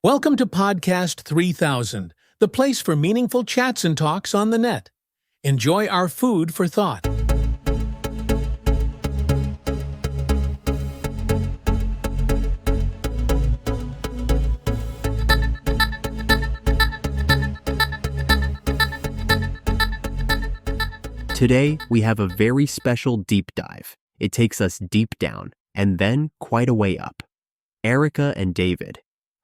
Welcome to Podcast 3000, the place for meaningful chats and talks on the net. Enjoy our food for thought. Today, we have a very special deep dive. It takes us deep down, and then quite a way up. Erica and David,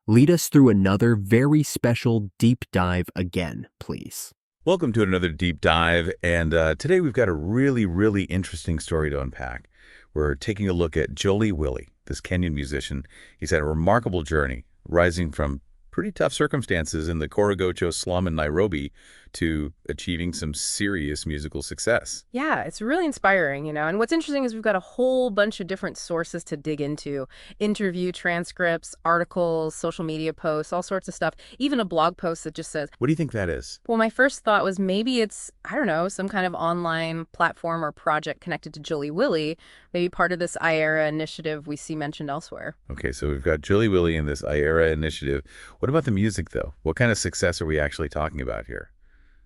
lead us through another very special deep dive again, please. Welcome to another deep dive, and today we've got a really interesting story to unpack. We're taking a look at Jully Willy, this Kenyan musician. He's had a remarkable journey, rising from pretty tough circumstances in the Korogocho slum in Nairobi to achieving some serious musical success. Yeah, it's really inspiring, And what's interesting is we've got a whole bunch of different sources to dig into. Interview transcripts, articles, social media posts, all sorts of stuff. Even a blog post that just says, What do you think that is? well, my first thought was maybe it's, I don't know, some kind of online platform or project connected to Jully Willy, maybe part of this Ayiera Initiative we see mentioned elsewhere. Okay, so we've got Jully Willy and this Ayiera Initiative. What about the music, though? What kind of success are we actually talking about here?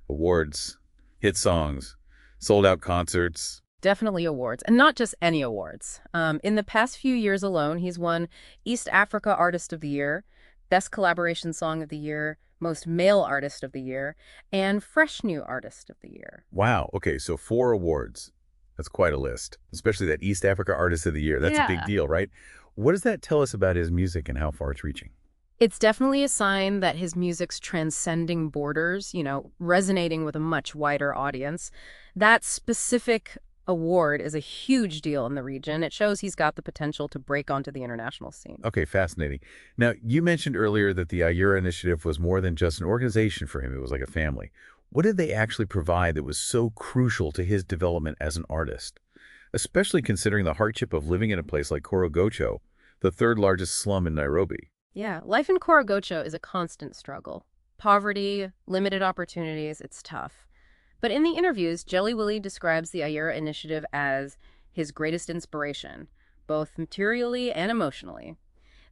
Awards, hit songs, sold-out concerts. Definitely awards, and not just any awards. In the past few years alone, he's won East Africa Artist of the Year, Best Collaboration Song of the Year, Most Male Artist of the Year, and Fresh New Artist of the Year. Wow, okay, so 4 awards. That's quite a list, especially that East Africa Artist of the Year. That's a big deal, right? What does that tell us about his music and how far it's reaching? It's definitely a sign that his music's transcending borders, resonating with a much wider audience. That specific award is a huge deal in the region. It shows he's got the potential to break onto the international scene. Okay, fascinating. Now, you mentioned earlier that the Ayiera Initiative was more than just an organization for him. It was like a family. What did they actually provide that was so crucial to his development as an artist? Especially considering the hardship of living in a place like Korogocho, the third largest slum in Nairobi. Yeah, life in Korogocho is a constant struggle. Poverty, limited opportunities, it's tough. But in the interviews, Jully Willy describes the Ayiera Initiative as his greatest inspiration, both materially and emotionally.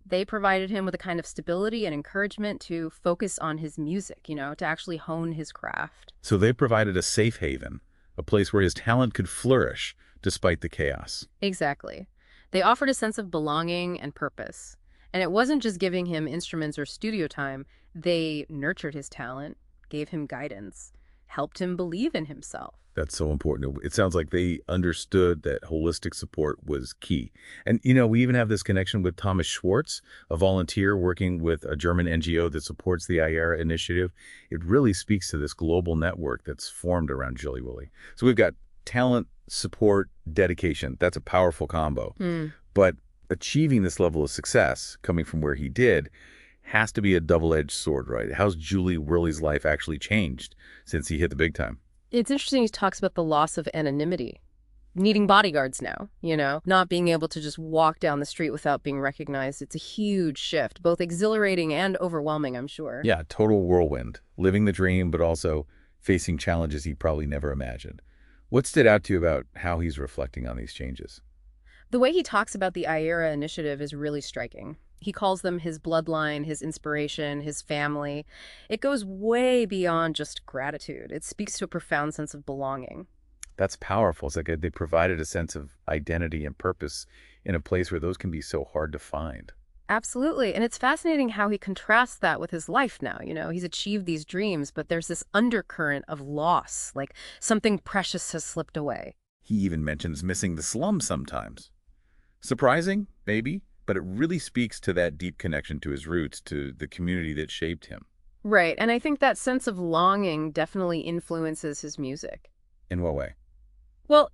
They provided him with a kind of stability and encouragement to focus on his music, to actually hone his craft. So they provided a safe haven, a place where his talent could flourish despite the chaos. Exactly. They offered a sense of belonging and purpose. And it wasn't just giving him instruments or studio time. They nurtured his talent, gave him guidance, helped him believe in himself. That's so important. It sounds like they understood that holistic support was key. And, we even have this connection with Thomas Schwartz, a volunteer working with a German NGO that supports the Ayiera Initiative. It really speaks to this global network that's formed around Jully Willy. So we've got talent, support, dedication. That's a powerful combo. But achieving this level of success, coming from where he did, has to be a double-edged sword, right? How's Jully Willy's life actually changed since he hit the big time? It's interesting he talks about the loss of anonymity, needing bodyguards now, not being able to just walk down the street without being recognized. It's a huge shift, both exhilarating and overwhelming, I'm sure. Yeah, total whirlwind, living the dream, but also facing challenges he probably never imagined. What stood out to you about how he's reflecting on these changes? The way he talks about the Ayiera Initiative is really striking. He calls them his bloodline, his inspiration, his family. It goes way beyond just gratitude. It speaks to a profound sense of belonging. That's powerful. It's like they provided a sense of identity and purpose in a place where those can be so hard to find. Absolutely. And it's fascinating how he contrasts that with his life now. He's achieved these dreams, but there's this undercurrent of loss, like something precious has slipped away. He even mentions missing the slum sometimes. Surprising, maybe, but it really speaks to that deep connection to his roots, to the community that shaped him. Right, and I think that sense of longing definitely influences his music. In what way? Well,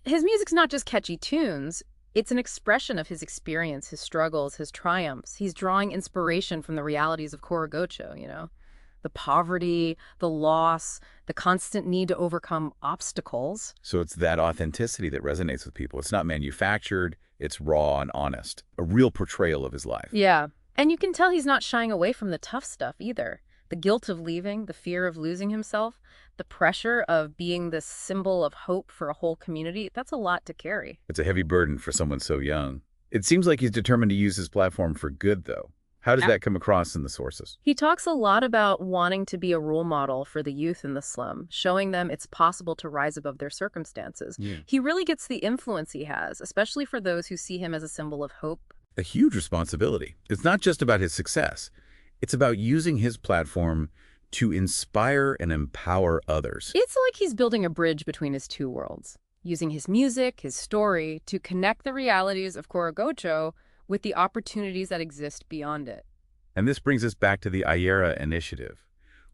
his music's not just catchy tunes. It's an expression of his experience, his struggles, his triumphs. He's drawing inspiration from the realities of Korogocho, the poverty, the loss, the constant need to overcome obstacles. So it's that authenticity that resonates with people. It's not manufactured, it's raw and honest. A real portrayal of his life. Yeah. And you can tell he's not shying away from the tough stuff either. The guilt of leaving, the fear of losing himself, the pressure of being this symbol of hope for a whole community, that's a lot to carry. It's a heavy burden for someone so young. It seems like he's determined to use his platform for good, though. How does that come across in the sources? He talks a lot about wanting to be a role model for the youth in the slum, showing them it's possible to rise above their circumstances. Yeah. He really gets the influence he has, especially for those who see him as a symbol of hope. A huge responsibility. It's not just about his success. It's about using his platform to inspire and empower others. It's like he's building a bridge between his two worlds, using his music, his story, to connect the realities of Korogocho with the opportunities that exist beyond it. And this brings us back to the Ayiera Initiative.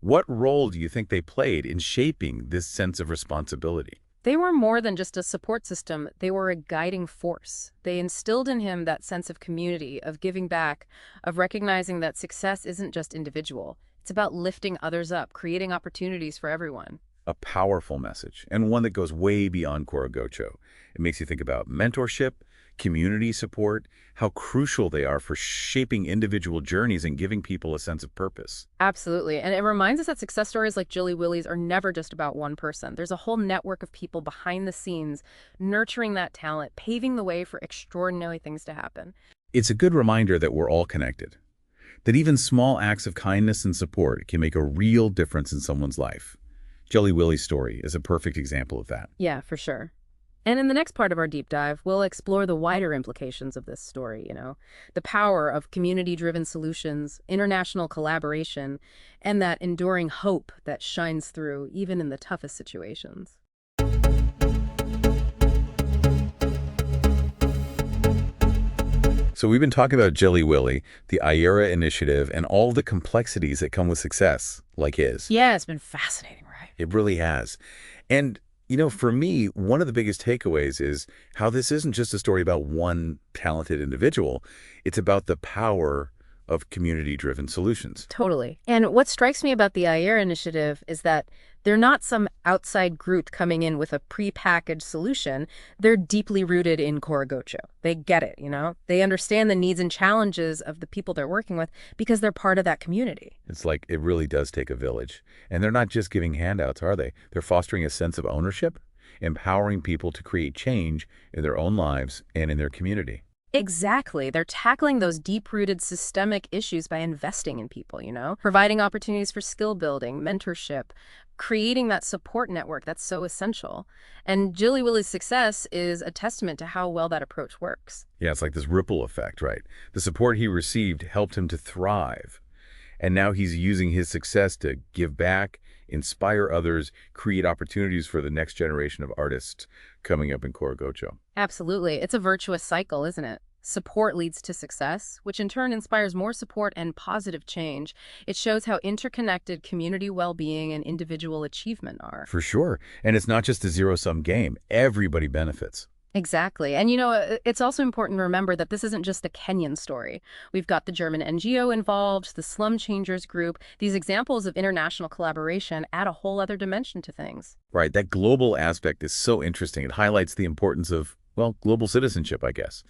What role do you think they played in shaping this sense of responsibility? They were more than just a support system. They were a guiding force. They instilled in him that sense of community, of giving back, of recognizing that success isn't just individual. It's about lifting others up, creating opportunities for everyone. A powerful message, and one that goes way beyond Korogocho. It makes you think about mentorship, community support, how crucial they are for shaping individual journeys and giving people a sense of purpose. Absolutely. And it reminds us that success stories like Jully Willy's are never just about one person. There's a whole network of people behind the scenes, nurturing that talent, paving the way for extraordinary things to happen. It's a good reminder that we're all connected, that even small acts of kindness and support can make a real difference in someone's life. Jully Willy's story is a perfect example of that. Yeah, for sure. And in the next part of our deep dive, we'll explore the wider implications of this story, the power of community-driven solutions, international collaboration, and that enduring hope that shines through even in the toughest situations. So we've been talking about Jully Willy, the Ayiera Initiative, and all the complexities that come with success, like his. Yeah, it's been fascinating, right? It really has. And for me, one of the biggest takeaways is how this isn't just a story about one talented individual. It's about the power of community-driven solutions. Totally. And what strikes me about the Ayiera Initiative is that they're not some outside group coming in with a prepackaged solution. They're deeply rooted in Korogocho. They get it, They understand the needs and challenges of the people they're working with because they're part of that community. It's like it really does take a village. And they're not just giving handouts, are they? They're fostering a sense of ownership, empowering people to create change in their own lives and in their community. Exactly. They're tackling those deep-rooted systemic issues by investing in people, providing opportunities for skill building, mentorship, creating that support network that's so essential. And Jully Willy's success is a testament to how well that approach works. Yeah, it's like this ripple effect, right? The support he received helped him to thrive. And now he's using his success to give back, inspire others, create opportunities for the next generation of artists coming up in Korogocho. Absolutely. It's a virtuous cycle, isn't it? Support leads to success, which in turn inspires more support and positive change. It shows how interconnected community well-being and individual achievement are. For sure. And it's not just a zero-sum game. Everybody benefits. Exactly. And, it's also important to remember that this isn't just a Kenyan story. We've got the German NGO involved, the Slum Changers group. These examples of international collaboration add a whole other dimension to things. Right. That global aspect is so interesting. It highlights the importance of, global citizenship, I guess.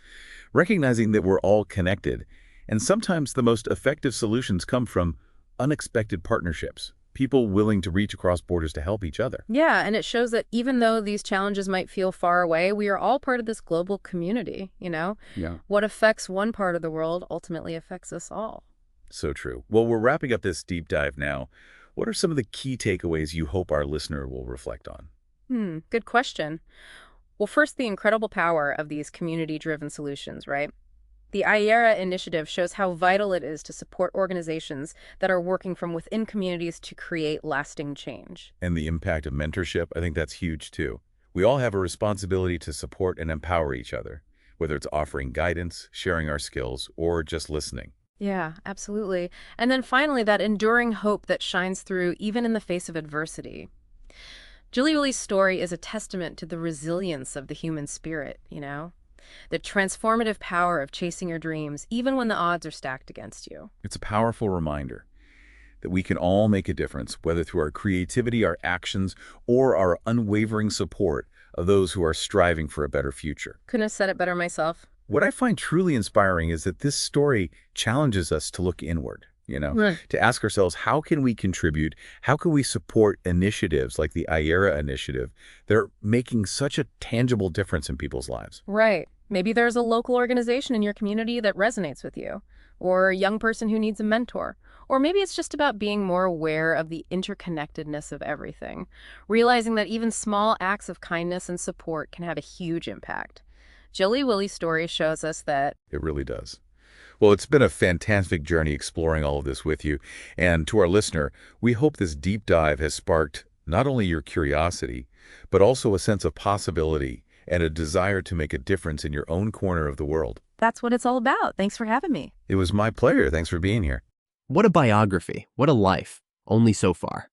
Recognizing that we're all connected. And sometimes the most effective solutions come from unexpected partnerships. People willing to reach across borders to help each other. Yeah, and it shows that even though these challenges might feel far away, we are all part of this global community, Yeah. What affects one part of the world ultimately affects us all. So true. Well, we're wrapping up this deep dive now. What are some of the key takeaways you hope our listener will reflect on? Good question. Well, first, the incredible power of these community-driven solutions, right? The Ayiera Initiative shows how vital it is to support organizations that are working from within communities to create lasting change. And the impact of mentorship, I think that's huge too. We all have a responsibility to support and empower each other, whether it's offering guidance, sharing our skills, or just listening. Yeah, absolutely. And then finally, that enduring hope that shines through even in the face of adversity. Jully Willy's story is a testament to the resilience of the human spirit, the transformative power of chasing your dreams, even when the odds are stacked against you. It's a powerful reminder that we can all make a difference, whether through our creativity, our actions, or our unwavering support of those who are striving for a better future. Couldn't have said it better myself. What I find truly inspiring is that this story challenges us to look inward, Right. to ask ourselves, how can we contribute? How can we support initiatives like the Ayiera Initiative that are making such a tangible difference in people's lives? Right. Maybe there's a local organization in your community that resonates with you. or a young person who needs a mentor. Or maybe it's just about being more aware of the interconnectedness of everything, realizing that even small acts of kindness and support can have a huge impact. Jully Willy's story shows us that It really does. Well, it's been a fantastic journey exploring all of this with you. And to our listener, we hope this deep dive has sparked not only your curiosity, but also a sense of possibility and a desire to make a difference in your own corner of the world. that's what it's all about. Thanks for having me. It was my pleasure. Thanks for being here. What a biography. What a life. Only so far.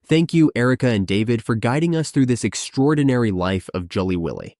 Thank you, Erica and David, for guiding us through this extraordinary life of Jully Willy.